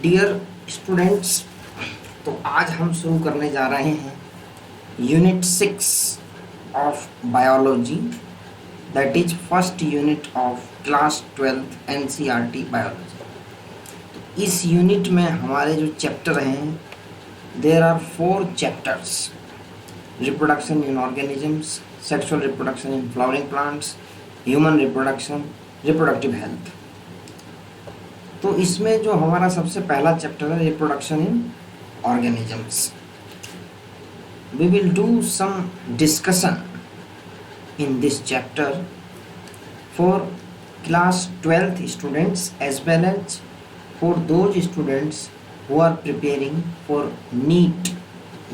Dear students, तो आज हम शुरू करने जा रहे हैं unit 6 of biology, that is first unit of class 12th NCERT biology. तो इस यूनिट में हमारे जो चैप्टर हैं, there are 4 chapters: reproduction in organisms, sexual reproduction in flowering plants, human reproduction, reproductive health. तो इसमें जो हमारा सबसे पहला चैप्टर है reproduction in organisms, we will do some discussion in this chapter for class 12th students as well as for those students who are preparing for NEET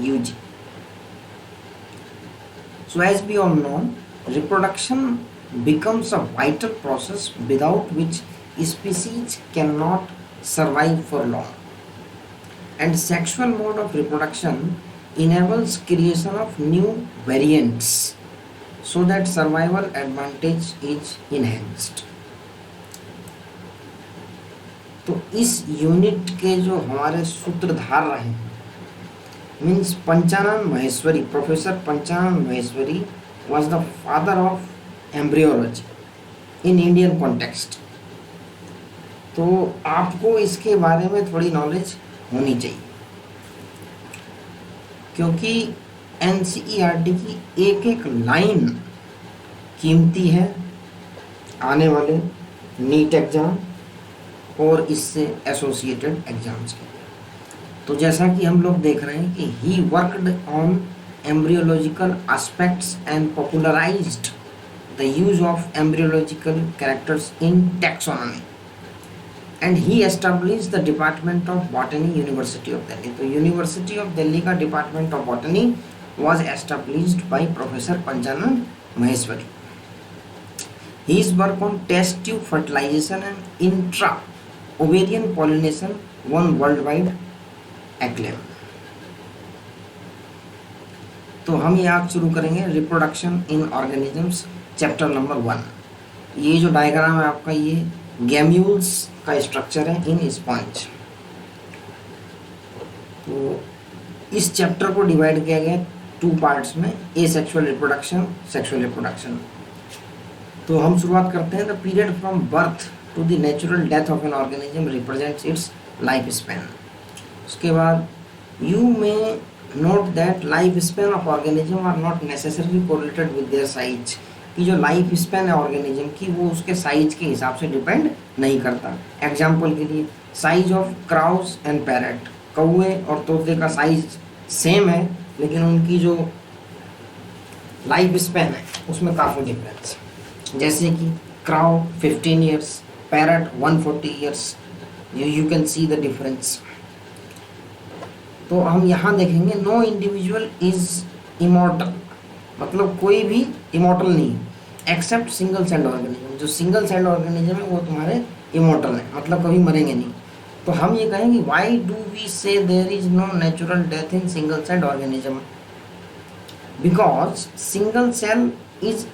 UG. So as we all know, reproduction becomes a vital process without which species cannot survive for long, and sexual mode of reproduction enables creation of new variants so that survival advantage is enhanced. तो इस unit के जो हमारे सूत्रधार रहे हैं means Panchanan Maheshwari, professor Panchanan Maheshwari was the father of embryology in Indian context. तो आपको इसके बारे में थोड़ी नॉलेज होनी चाहिए, क्योंकि एनसीईआरटी की एक एक लाइन कीमती है आने वाले नीट एग्जाम और इससे एसोसिएटेड एग्जाम्स के लिए। तो जैसा कि हम लोग देख रहे हैं कि he worked on embryological aspects and popularised the use of embryological characters in taxonomy, and he established the department of botany, university of Delhi. तो यूनिवर्सिटी ऑफ दिल्ली का department of botany was established by Professor Panchanan Maheshwari. His work on test tube fertilization and intra-ovarian pollination won worldwide acclaim. तो हम ये आज शुरू करेंगे reproduction in organisms, chapter number 1। ये जो डायग्राम है आपका, ये गैम्यूल्स का स्ट्रक्चर है इन स्पंज। तो इस चैप्टर को डिवाइड किया गया 2 पार्ट्स में, asexual reproduction, sexual reproduction. तो हम शुरुआत करते हैं। The period from birth to the natural death of an organism represents its life span. उसके बाद you may note that life span of organism are not necessarily correlated with their size. कि जो life span है organism की, वो उसके size के हिसाब से डिपेंड नहीं करता। एग्जाम्पल के लिए size of Krause and parrot, कौवे और तोते का साइज सेम है, लेकिन उनकी जो लाइफ स्पैन है उसमें काफ़ी डिफरेंस है। जैसे कि crow 15 years, parrot 140 years, you can see the difference. तो हम यहाँ देखेंगे नो इंडिविजुअल इज इमॉर्टल, मतलब कोई भी इमॉर्टल नहीं है एक्सेप्ट सिंगल सेल्ड ऑर्गेनिज्म। जो सिंगल सेल्ड ऑर्गेनिज्म है वो तुम्हारे इमॉर्टल है, मतलब कभी मरेंगे नहीं। तो हम ये कहेंगे why do we say there is no natural death in single celled organism? Because single cell is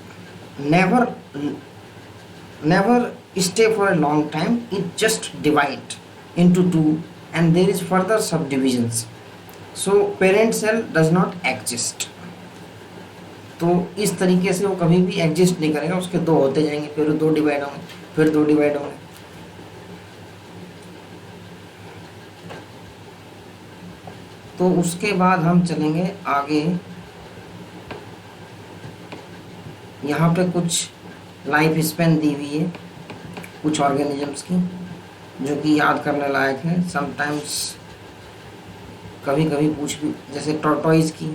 never stay for a long time, it just divide into 2 and there is further subdivisions, so parent cell does not exist. तो इस तरीके से वो कभी भी exist नहीं करेगा, उसके 2 होते जाएंगे, फिर 2 डिवाइड होंगे, फिर 2 डिवाइड होंगे। तो उसके बाद हम चलेंगे आगे। यहाँ पे कुछ लाइफ स्पैन दी हुई है कुछ ऑर्गेनिजम्स की, जो कि याद करने लायक है। समटाइम्स कभी कभी पूछ भी, जैसे टॉर्टोइज की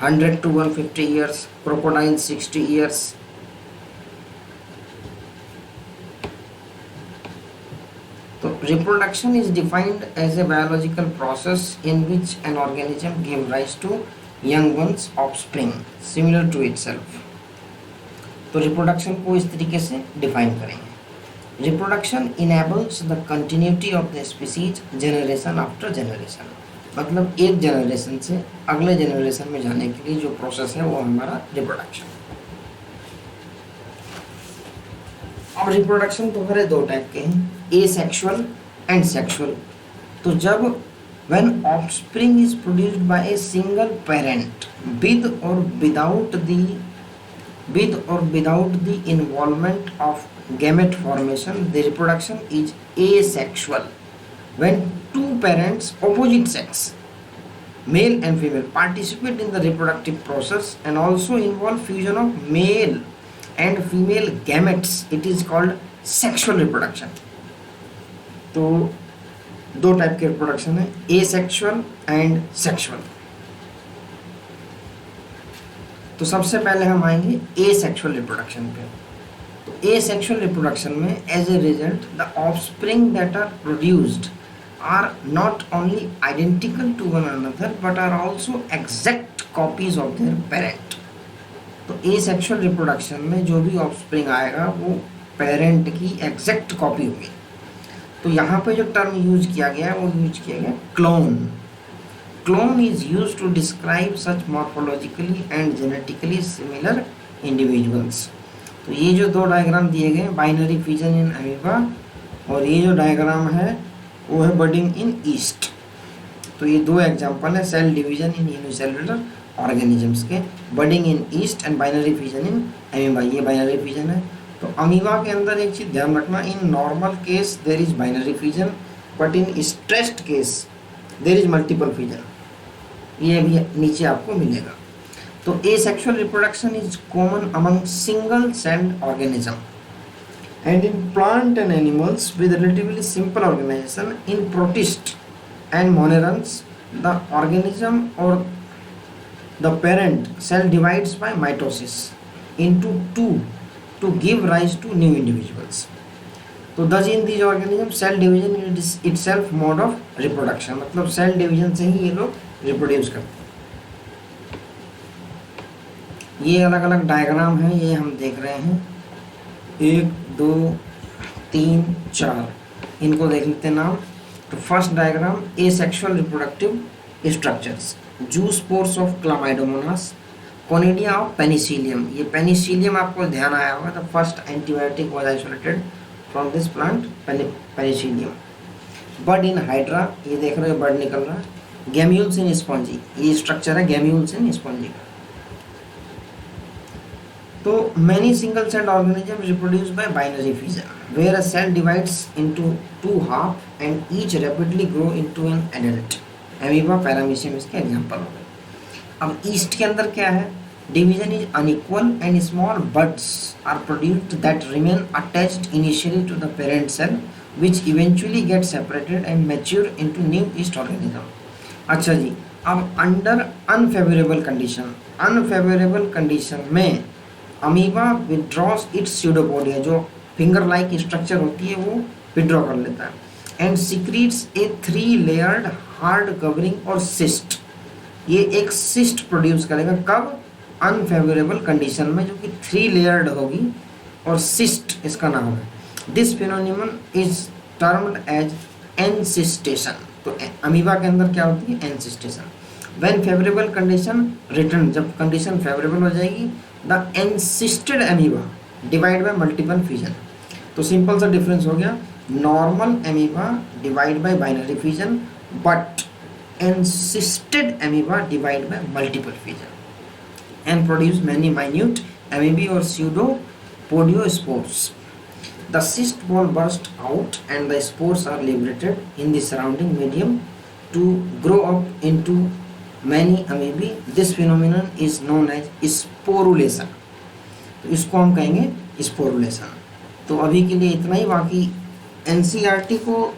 100 to 150 ईयर्स, क्रोकोडाइल 60 ईयर्स। तो reproduction is defined as a biological process in which an organism give rise to young ones offspring similar to itself. तो रिप्रोडक्शन को इस तरीके से डिफाइन करेंगे। Reproduction enables the continuity of the species generation after generation, मतलब एक generation से अगले जनरेशन में जाने के लिए जो प्रोसेस है वो हमारा रिप्रोडक्शन। अब रिप्रोडक्शन तो हमारे 2 टाइप के हैं, ए सेक्सुअल एंड सेक्सुअल। तो जब when offspring is produced by a single parent with or without the involvement of gamete formation, the reproduction is asexual. When two parents opposite sex, male and female, participate in the reproductive process and also involve fusion of male and female gametes, it is called sexual reproduction. तो दो type के reproduction है, asexual and sexual. तो सबसे पहले हम आएंगे asexual reproduction पे। तो एसेक्सुअल रिप्रोडक्शन में as a result the offspring that are produced are not only identical to one another but are also exact copies of their parent. तो asexual reproduction में जो भी offspring आएगा वो parent की exact copy होगी। तो यहाँ पे जो term यूज किया गया है वो यूज किया गया clone. Clone is used to describe such morphologically and genetically similar individuals. तो ये जो दो डायग्राम दिए गए बाइनरी फिजन इन अमीबा और ये जो डायग्राम है वो है बडिंग इन ईस्ट। तो ये दो एग्जांपल है cell division in unicellular organisms के, budding in yeast and binary fission in amoeba. ये बाइनरी फिजन है। तो अमीबा के अंदर एक चीज़ ध्यान रखना, in normal case there is binary fission but in stressed case there is multiple fission. ये भी नीचे आपको मिलेगा। तो asexual reproduction is common among single celled organism and in plant and animals with relatively simple organization. In protists and monerans, the organism or the parent cell divides by mitosis into two to give rise to new individuals. So thus in these organisms cell division is itself mode of reproduction, मतलब cell division से ही ये लोग reproduce करते हैं। ये अलग अलग diagram है, ये हम देख रहे हैं 1 2 3 4, इनको देख लेते हैं नाम। तो first diagram asexual reproductive structures, zoospores of Chlamydomonas, conidia of Penicillium. ये पेनिसिलियम आपको ध्यान आया होगा, the first antibiotic was isolated from this plant Penicillium. Bud in hydra, ये देख रहे हो बर्ड निकल रहा है। गैम्यूल्स इन स्पॉन्जी, ये स्ट्रक्चर है गैम्यूल्स इन स्पॉन्जी का। तो many single celled organisms reproduce by binary fission where a cell divides into two half and each rapidly grow into an adult. Amoeba, Paramecium इसके एग्जाम्पल हो गए। अब ईस्ट के अंदर क्या है, division is unequal and small buds are produced that remain attached initially to the parent cell which eventually get separated and mature into new yeast organism. अच्छा जी, अब अंडर अनफेवरेबल कंडीशन में अमीबा विड्रॉस इट्स स्यूडोपोडिया, जो finger like structure होती है वो withdraw कर लेता है and secretes A 3 layered hard covering और सिस्ट। ये एक सिस्ट प्रोड्यूस करेगा, कब, अनफेवरेबल कंडीशन में, जो कि 3 लेयर्ड होगी और सिस्ट इसका नाम है। This phenomenon is termed as encystation. तो अमीबा के अंदर क्या होती है, encystation. When favourable condition return, जब कंडीशन फेवरेबल हो जाएगी, the encysted amoeba divide by multiple fission. तो सिंपल सा डिफरेंस हो गया, normal amoeba divide by binary fission but encysted amoeba divide by multiple fission and produce many minute amoebae और pseudopodospores. The cyst ball bursts out and the spores are liberated in the surrounding medium to grow up into many amoebae. This phenomenon is known as sporulation. तो इसको हम कहेंगे sporulation. तो अभी के लिए इतना ही, बाकी एनसीईआरटी को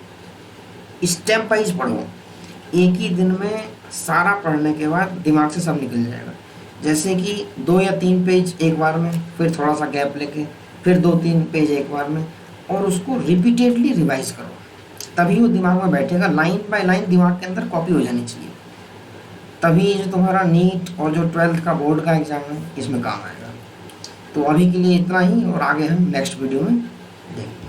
स्टेप वाइज पढ़ो, एक ही दिन में सारा पढ़ने के बाद दिमाग से सब निकल जाएगा। जैसे कि 2 या 3 पेज एक बार में, फिर थोड़ा सा गैप लेके, फिर 2-3 पेज एक बार में, और उसको रिपीटेडली रिवाइज करो, तभी वो दिमाग में बैठेगा। लाइन बाय लाइन दिमाग के अंदर कॉपी हो जानी चाहिए, तभी जो तुम्हारा नीट और जो 12th का बोर्ड का एग्ज़ाम है इसमें काम आएगा। तो अभी के लिए इतना ही, और आगे हम नेक्स्ट वीडियो में देखेंगे।